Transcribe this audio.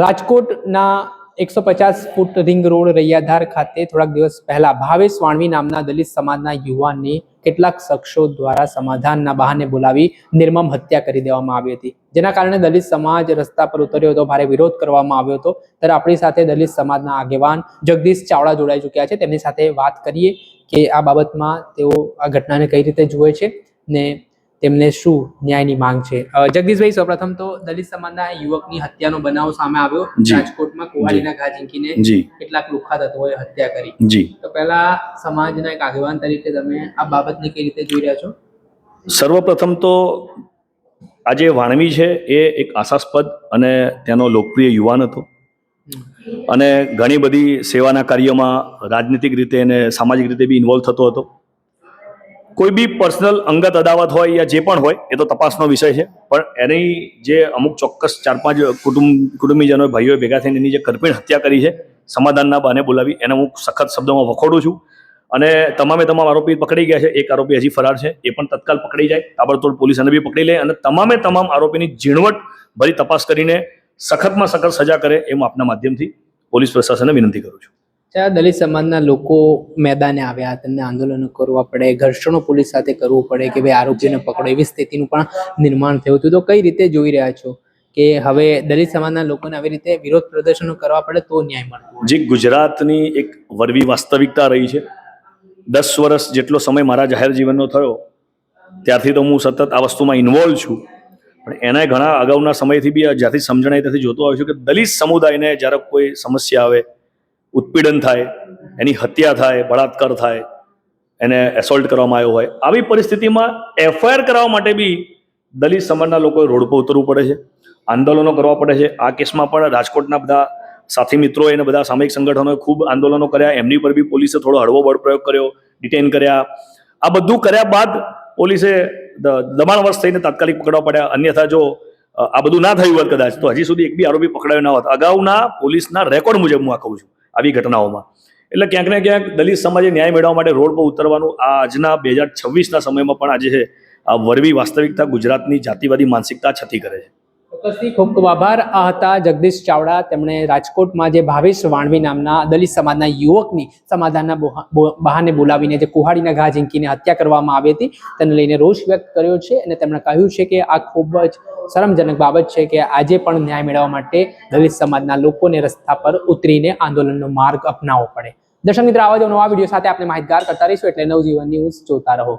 રાજકોટના 150 foot ring road Raiyadhar ખાતે થોડાક દિવસ પહેલા ભાવેશ વાણવી નામના દલિત સમાજના યુવાનની કેટલાક શખ્સો દ્વારા સમાધાનના બહાને બોલાવી નિર્મમ હત્યા કરી દેવામાં આવી હતી, જેના કારણે દલિત સમાજ રસ્તા પર ઉતર્યો હતો, ભારે વિરોધ કરવામાં આવ્યો હતો। ત્યારે આપણી સાથે દલિત સમાજના આગેવાન જગદીશ ચાવડા જોડાઈ ચૂક્યા છે। તેમની સાથે વાત કરીએ કે આ બાબતમાં તેઓ આ ઘટનાને કઈ રીતે જુએ છે ને તેમને શું ન્યાયની માંગ છે। જગદીશભાઈ, સૌપ્રથમ તો દલિત સમાજના યુવકની હત્યાનો બનાવ સામે આવ્યો રાજકોટમાં, કુવાડીના ઘા ઝીંકીને કેટલાક લુખ્ખા તત્વોએ હત્યા કરી। તો પહેલા સમાજના એક આગેવાન તરીકે તમે આ બાબતને કઈ રીતે જોઈ રહ્યા છો? સર્વપ્રથમ તો આજે વાણવી છે એ એક આશાસ્પદ અને તેનો લોકપ્રિય યુવાન હતો અને ઘણી બધી સેવાના કાર્યમાં રાજનીતિક રીતે અને સામાજિક રીતે બી ઇન્વોલ્વ થતો હતો। કોઈ બી પર્સનલ અંગત અદાવત હોય યા જે પણ હોય એ તો તપાસનો વિષય છે, પણ એની જે અમુક ચોક્કસ 4-5 કુટુંબીજનો ભાઈઓ ભેગા થઈને એની જે કરપીણ હત્યા કરી છે સમાધાનના બહાને બોલાવી, એને હું સખત શબ્દોમાં વખોડું છું અને તમામ આરોપી પકડી ગયા છે। એક આરોપી હજી ફરાર છે, એ પણ તત્કાલ પકડી જાય, તાબડતોડ પોલીસ એને બી પકડી લે અને તમામ આરોપીની ઝીણવટ ભરી તપાસ કરીને સખતમાં સખત સજા કરે એ હું આપના માધ્યમથી પોલીસ પ્રશાસનને વિનંતી કરું છું। દલિત સમાજના લોકો મેદાને આવ્યા, તેમને આંદોલનો કરવા પડે, ઘર્ષણો પોલીસ સાથે કરવું પડે કે ભાઈ આરોપીને પકડો, એવી સ્થિતિનું પણ નિર્માણ થયું હતું। તો કઈ રીતે જોઈ રહ્યા છો કે હવે દલિત સમાજના લોકોને આવી રીતે વિરોધ પ્રદર્શનો કરવા પડે તો ન્યાય મળે? જે ગુજરાતની એક વરવી વાસ્તવિકતા રહી છે, 10 વર્ષ જેટલો સમય મારા જાહેર જીવનનો થયો ત્યારથી તો હું સતત આ વસ્તુમાં ઇન્વોલ્વ છું, પણ એના ઘણા અગાઉના સમયથી બી જ્યાંથી સમજણાય ત્યાંથી જોતો આવ્યો છું કે દલિત સમુદાયને જ્યારે કોઈ સમસ્યા આવે, ઉત્પીડન થાય, એની હત્યા થાય, બળાત્કાર થાય, એને એસોલ્ટ કરવામાં આવ્યો હોય, આવી પરિસ્થિતિમાં એફઆઈઆર કરવા માટે બી દલિત સમાજના લોકોએ રોડ પર ઉતરવું પડે છે, આંદોલનો કરવા પડે છે। આ કેસમાં પણ રાજકોટના બધા સાથી મિત્રોએ અને બધા સામાજિક સંગઠનોએ ખૂબ આંદોલનો કર્યા, એમની પર બી પોલીસે થોડો હળવો બળ પ્રયોગ કર્યો, ડિટેઇન કર્યા। આ બધું કર્યા બાદ પોલીસે દબાણવશ થઈને તાત્કાલિક પકડવા પડ્યા, અન્યથા જો આ બધું ના થયું હોત કદાચ તો હજી સુધી એક બી આરોપી પકડાયો ના હોત અગાઉના પોલીસના રેકોર્ડ મુજબ હું આ કહું છું આવી ઘટનાઓમાં। એટલે ક્યાંક ને ક્યાંક દલિત સમાજે ન્યાય મેળવવા માટે રોડ પર ઉતરવાનું આ આજના 2026ના સમયમાં પણ આજે આ વરવી વાસ્તવિકતા ગુજરાતની જાતિવાદી માનસિકતા છતી કરે છે। ચોક્કસથી ખૂબ ખૂબ આભાર। આ હતા જગદીશ ચાવડા, તેમણે રાજકોટમાં જે ભાવેશ વાણવી નામના દલિત સમાજના યુવકની સમાધાનના બહાને બોલાવીને જે કુહાડીના ઘા ઝીંકીને હત્યા કરવામાં આવી હતી તેને લઈને રોષ વ્યક્ત કર્યો છે અને તેમણે કહ્યું છે કે આ ખૂબ જ શરમજનક બાબત છે કે આજે પણ ન્યાય મેળવવા માટે દલિત સમાજના લોકોને રસ્તા પર ઉતરીને આંદોલનનો માર્ગ અપનાવવો પડે। દર્શક મિત્ર, આવા જ નવા વિડીયો સાથે આપણે માહિતગાર કરતા રહીશું, એટલે નવજીવન ન્યૂઝ જોતા રહો।